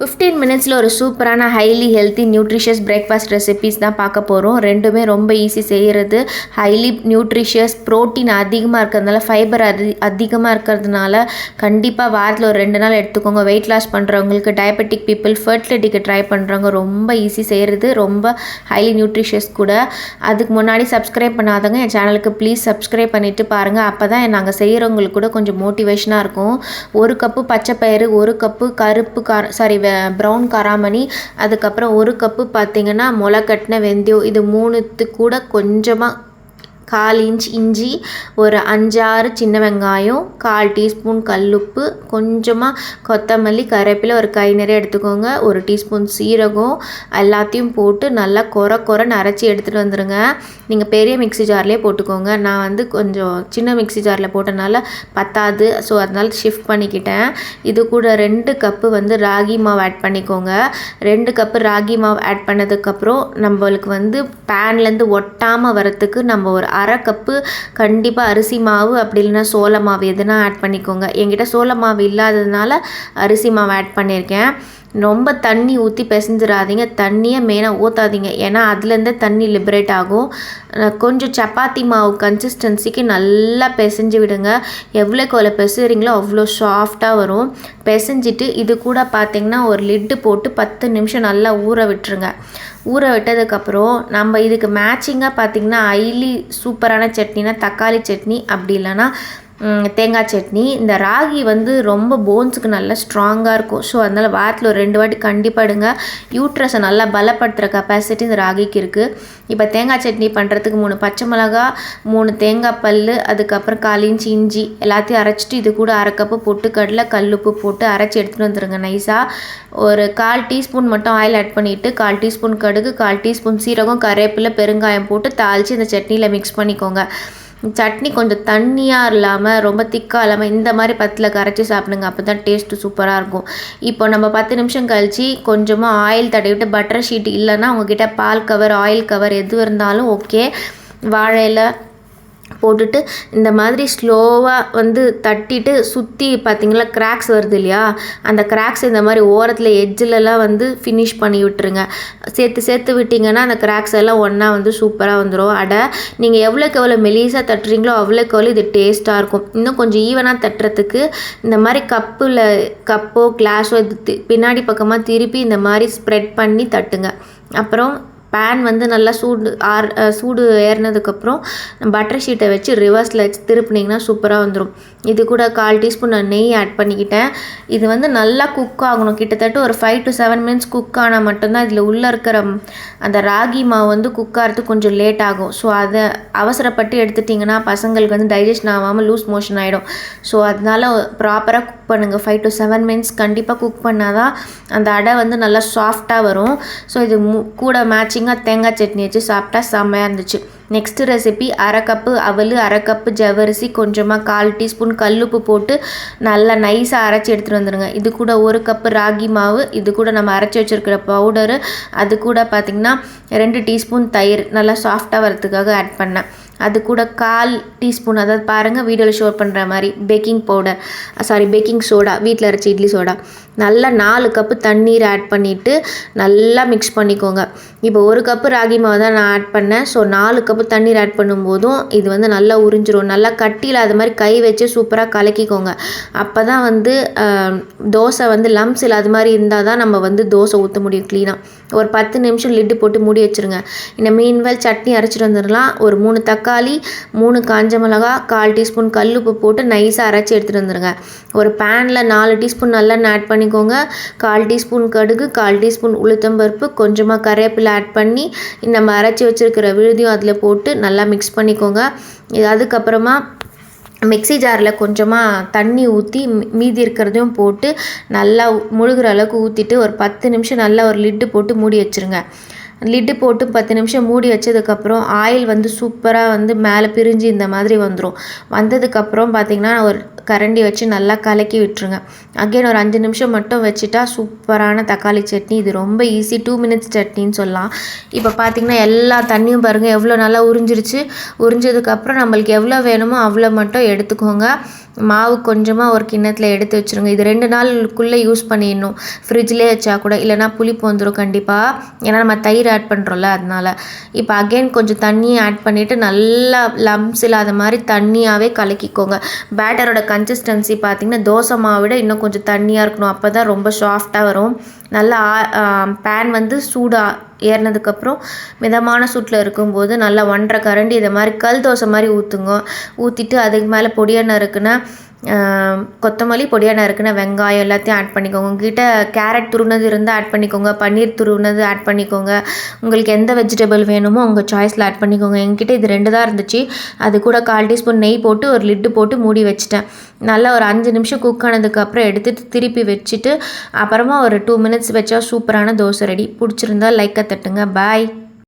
15 மினிட்ஸில் ஒரு சூப்பரான highly healthy nutritious breakfast recipes தான் பார்க்க போகிறோம். ரெண்டுமே ரொம்ப ஈஸி செய்கிறது. ஹைலி நியூட்ரிஷியஸ், ப்ரோட்டீன் அதிகமாக இருக்கிறதுனால, ஃபைபர் அதிகமாக இருக்கிறதுனால கண்டிப்பாக வாரத்தில் ஒரு 2 நாள் எடுத்துக்கோங்க. வெயிட் லாஸ் பண்ணுறவங்களுக்கு, டயபெட்டிக் பீப்புள், ஃபர்டிலிட்டிக்கு ட்ரை பண்ணுறவங்க ரொம்ப ஈஸி செய்கிறது. ரொம்ப ஹைலி நியூட்ரிஷியஸ் கூட. அதுக்கு முன்னாடி சப்ஸ்கிரைப் பண்ணாதவங்க என் சேனலுக்கு ப்ளீஸ் சப்ஸ்கிரைப் பண்ணிவிட்டு பாருங்கள். அப்போ தான் நாங்கள் செய்கிறவங்களுக்கு கூட கொஞ்சம் மோட்டிவேஷனாக இருக்கும். 1 கப்பு பச்சை பயிறு, 1 கப்பு ப்ரௌன் காராமணி, அதுக்கப்புறம் 1 கப்பு பார்த்திங்கன்னா முளைக்கட்டின வெந்தயம். இது 3 கூட கொஞ்சமாக 1/4 இன்ச் இஞ்சி, ஒரு 5-6 சின்ன வெங்காயம், 1/4 டீஸ்பூன் கல்லுப்பு, கொஞ்சமாக கொத்தமல்லி, கருவேப்பிலை ஒரு கை நிறைய எடுத்துக்கோங்க, 1 டீஸ்பூன் சீரகம், எல்லாத்தையும் போட்டு நல்லா கொரன்னு அரைச்சி எடுத்துகிட்டு வந்துடுங்க. நீங்கள் பெரிய மிக்ஸி ஜார்லேயே போட்டுக்கோங்க. நான் கொஞ்சம் சின்ன மிக்ஸி ஜாரில் போட்டனால பத்தாது, ஸோ அதனால் ஷிஃப்ட் பண்ணிக்கிட்டேன். இது கூட 2 கப்பு ராகி மாவு ஆட் பண்ணிக்கோங்க. 2 கப்பு ராகி மாவு ஆட் பண்ணதுக்கப்புறம் நம்மளுக்கு பேன்லேருந்து ஒட்டாமல் வரத்துக்கு நம்ம ஒரு 1/2 கப்பு கண்டிப்பாக அரிசி மாவு, அப்படி இல்லைன்னா சோள மாவு எதுனா ஆட் பண்ணிக்கோங்க. என்கிட்ட சோள மாவு இல்லாததுனால அரிசி மாவு ஆட் பண்ணியிருக்கேன். ரொம்ப தண்ணி ஊற்றி பிசைஞ்சிடாதீங்க, தண்ணியை மெயினாக ஊற்றாதீங்க, ஏன்னா அதுலேருந்தே தண்ணி லிபரேட் ஆகும். கொஞ்சம் சப்பாத்தி மாவு கன்சிஸ்டன்சிக்கு நல்லா பிசைஞ்சு விடுங்க. எவ்வளோக்கு எவ்வளோ பிசைறீங்களோ அவ்வளோ சாஃப்டாக வரும். பிசைஞ்சிட்டு இது கூட பார்த்திங்கன்னா ஒரு லிட்டு போட்டு 10 நிமிஷம் நல்லா ஊற விட்டுருங்க. ஊற விட்டதுக்கப்புறம் நம்ம இதுக்கு மேட்சிங்காக பார்த்திங்கன்னா ஹைலி சூப்பரான சட்னினா தக்காளி சட்னி, அப்படி இல்லைன்னா தேங்காய் சட்னி. இந்த ராகி ரொம்ப போன்ஸுக்கு நல்லா ஸ்ட்ராங்காக இருக்கும். ஸோ அதனால் வாரத்தில் ஒரு 2 வாட்டி கண்டிப்பாக எடுங்க. யூட்ரஸை நல்லா பலப்படுத்துகிற கெப்பாசிட்டி இந்த ராகிக்கு இருக்குது. இப்போ தேங்காய் சட்னி பண்ணுறதுக்கு 3 பச்சை மிளகா, 3 தேங்காய் பல், அதுக்கப்புறம் 1/4 இன்ச் இஞ்சி எல்லாத்தையும் அரைச்சிட்டு இது கூட 1/2 கப்பு பொட்டுக்கடலை, கல்லுப்பு போட்டு அரைச்சி எடுத்துகிட்டு வந்துடுங்க நைஸாக. ஒரு 1/4 டீஸ்பூன் மட்டும் ஆயில் ஆட் பண்ணிவிட்டு 1/4 டீஸ்பூன் கடுகு, 1/4 டீஸ்பூன் சீரகம், கருவேப்பிலை, பெருங்காயம் போட்டு தாளித்து இந்த சட்னியில் மிக்ஸ் பண்ணிக்கோங்க. சட்னி கொஞ்சம் தண்ணியாக இல்லாமல் ரொம்ப திக்காக இல்லாமல் இந்த மாதிரி பத்தில் கரைச்சி சாப்பிடுங்க. அப்போ தான் டேஸ்ட்டு சூப்பராக இருக்கும். இப்போ நம்ம 10 நிமிஷம் கழித்து கொஞ்சமாக ஆயில் தடவிட்டு, பட்டர் ஷீட் இல்லைன்னா உங்ககிட்ட பால் கவர், ஆயில் கவர் எது இருந்தாலும் ஓகே, வாழை இலை போட்டுட்டு இந்த மாதிரி ஸ்லோவாக தட்டிட்டு சுற்றி பார்த்திங்களா கிராக்ஸ் வருது இல்லையா, அந்த கிராக்ஸ் இந்த மாதிரி ஓரத்தில் எட்ஜிலலாம் ஃபினிஷ் பண்ணி விட்டுருங்க. சேர்த்து விட்டிங்கன்னா அந்த கிராக்ஸ் எல்லாம் ஒன்றா சூப்பராக வந்துடும். அடை நீங்கள் எவ்வளோக்கு எவ்வளோ மெலிசாக தட்டுறீங்களோ அவ்வளோக்கு எவ்வளோ இது டேஸ்ட்டாக இருக்கும். இன்னும் கொஞ்சம் ஈவனாக தட்டுறதுக்கு இந்த மாதிரி கப்போ கிளாஸோ இது பின்னாடி பக்கமாக திருப்பி இந்த மாதிரி ஸ்ப்ரெட் பண்ணி தட்டுங்க. அப்புறம் பேன் நல்லா சூடு ஏறினதுக்கப்புறம் பட்டர் ஷீட்டை வச்சு ரிவர்ஸில் வச்சு திருப்பினீங்கன்னா சூப்பராக வந்துடும். இது கூட 1/4 டீஸ்பூன் நான் நெய் ஆட் பண்ணிக்கிட்டேன். இது நல்லா குக் ஆகணும். கிட்டத்தட்ட ஒரு 5 to 7 மினிட்ஸ் குக் ஆனால் மட்டும்தான் இதில் உள்ளே இருக்கிற அந்த ராகி மாவு குக் ஆகிறதுக்கு கொஞ்சம் லேட் ஆகும். ஸோ அதை அவசரப்பட்டு எடுத்துட்டிங்கன்னா பசங்களுக்கு டைஜஷன் ஆகாமல் லூஸ் மோஷன் ஆகிடும். ஸோ அதனால் ப்ராப்பராக குக் பண்ணுங்கள். 5 to 7 மினிட்ஸ் கண்டிப்பாக குக் பண்ணால் தான் அந்த அடை நல்லா சாஃப்டாக வரும். ஸோ இது கூட மேட்சிங்காக தேங்காய் சட்னி வச்சு சாப்பிட்டா செம்மையாக இருந்துச்சு. நெக்ஸ்ட்டு ரெசிபி 1/2 கப்பு அவல், 1/2 கப்பு ஜவ்வரிசி, கொஞ்சமாக 1/4 டீஸ்பூன் கல்லுப்பு போட்டு நல்லா நைஸாக அரைச்சி எடுத்துகிட்டு வந்துடுங்க. இது கூட 1 கப்பு ராகி மாவு, இது கூட நம்ம அரைச்சி வச்சுருக்கிற பவுடரு, அது கூட பார்த்திங்கன்னா 2 டீஸ்பூன் தயிர் நல்லா சாஃப்டாக வரதுக்காக ஆட் பண்ணேன். அது கூட 1/4 டீஸ்பூன், அதாவது பாருங்கள் வீடியோவில் ஷோ பண்ணுற மாதிரி பேக்கிங் சோடா, வீட்டில் அரைச்சி இட்லி சோடா, நல்லா 4 கப்பு தண்ணீர் ஆட் பண்ணிவிட்டு நல்லா மிக்ஸ் பண்ணிக்கோங்க. இப்போ 1 கப்பு ராகி மாவு தான் நான் ஆட் பண்ணேன். ஸோ 4 கப்பு தண்ணீர் ஆட் பண்ணும்போதும் இது நல்லா உறிஞ்சிரும். நல்லா கட்டியில் அது மாதிரி கை வச்சு சூப்பராக கலக்கிக்கோங்க. அப்போ தான் தோசை லம்ஸ் இல்லை அது மாதிரி இருந்தால் தான் நம்ம தோசை ஊற்ற முடியும் க்ளீனாக. ஒரு 10 நிமிஷம் லிட்டு போட்டு மூடி வச்சுருங்க. இந்த மீன்வெல் சட்னி அரைச்சிட்டு வந்துடலாம். ஒரு 3 தக்காளி, 3 காஞ்ச மிளகா, 1/4 டீஸ்பூன் கல்லுப்பு போட்டு நைஸாக அரைச்சி எடுத்துகிட்டு வந்துடுங்க. ஒரு பேனில் 4 டீஸ்பூன் நல்லெண்ணெய் ஆட் பண்ணிக்கோங்க. 1/4 டீஸ்பூன் கடுகு, 1/4 டீஸ்பூன் உளுத்தம்பருப்பு, கொஞ்சமாக கருவேப்பிலை ஆட் பண்ணி நம்ம அரைச்சி வச்சுருக்கிற விழுதியும் அதில் போட்டு நல்லா மிக்ஸ் பண்ணிக்கோங்க. அதுக்கப்புறமா மிக்ஸி ஜாரில் கொஞ்சமாக தண்ணி ஊற்றி மீதி இருக்கிறதையும் போட்டு நல்லா முழுகிற அளவுக்கு ஊற்றிட்டு ஒரு 10 நிமிஷம் நல்லா ஒரு லிட்டு போட்டு மூடி வச்சுருங்க. லிட்டு போட்டு 10 நிமிஷம் மூடி வச்சதுக்கப்புறம் ஆயில் வந்து சூப்பராக வந்து மேலே பிரிஞ்சு இந்த மாதிரி வந்துடும். வந்ததுக்கப்புறம் பார்த்திங்கன்னா ஒரு கரண்டி வச்சு நல்லா கலக்கி விட்டுருங்க. அகெயின் ஒரு 5 நிமிஷம் மட்டும் வச்சுட்டா சூப்பரான தக்காளி சட்னி. இது ரொம்ப ஈஸி, 2 மினிட்ஸ் சட்னின்னு சொல்லலாம். இப்போ பார்த்திங்கன்னா எல்லா தண்ணியும் பாருங்கள் எவ்வளோ நல்லா உறிஞ்சிருச்சு. உறிஞ்சதுக்கப்புறம் நம்மளுக்கு எவ்வளோ வேணுமோ அவ்வளோ மட்டும் எடுத்துக்கோங்க. மாவு கொஞ்சமாக ஒரு கிண்ணத்தில் எடுத்து வச்சுருங்க. இது 2 நாளுக்குள்ளே யூஸ் பண்ணிடணும். ஃப்ரிட்ஜ்லேயே வச்சா கூட, இல்லைனா புளிப்பு வந்துடும் கண்டிப்பாக. ஏன்னா நம்ம தயிர் ஆட் பண்ணுறோம்ல அதனால். இப்போ அகெயின் கொஞ்சம் தண்ணியை ஆட் பண்ணிவிட்டு நல்லா லம்ஸ் இல்லாத மாதிரி தண்ணியாகவே கலக்கிக்கோங்க. பேட்டரோட கன்சிஸ்டன்சி பார்த்திங்கன்னா தோசை மாவை விட இன்னும் கொஞ்சம் தண்ணியாக இருக்கணும். அப்போ தான் ரொம்ப சாஃப்டாக வரும். நல்லா பேன் வந்து சூடாக ஏறினதுக்கப்புறம் மிதமான சூட்டில் இருக்கும்போது நல்லா 1.5 கரண்டி இதை மாதிரி கல் தோசை மாதிரி ஊற்றுங்க. ஊற்றிட்டு அதுக்கு மேலே பொடியாக நறுக்குன்னா கொத்தமல்லி, பொடியாக நறுக்குன வெங்காயம் எல்லாத்தையும் ஆட் பண்ணிக்கோங்க. உங்ககிட்ட கேரட் துருவினது இருந்தால் ஆட் பண்ணிக்கோங்க, பன்னீர் துருவினது ஆட் பண்ணிக்கோங்க. உங்களுக்கு எந்த வெஜிடபிள் வேணுமோ உங்கள் சாய்ஸில் ஆட் பண்ணிக்கோங்க. என்கிட்ட இது 2 தான் இருந்துச்சு. அது கூட 1/4 டீஸ்பூன் நெய் போட்டு ஒரு லிட்டு போட்டு மூடி வச்சிட்டேன். நல்லா ஒரு 5 நிமிஷம் குக் ஆனதுக்கப்புறம் எடுத்துகிட்டு திருப்பி வச்சுட்டு அப்புறமா ஒரு 2 மினிட்ஸ் வச்சா சூப்பரான தோசை ரெடி. பிடிச்சிருந்தா லைக்கை தட்டுங்க. பாய்.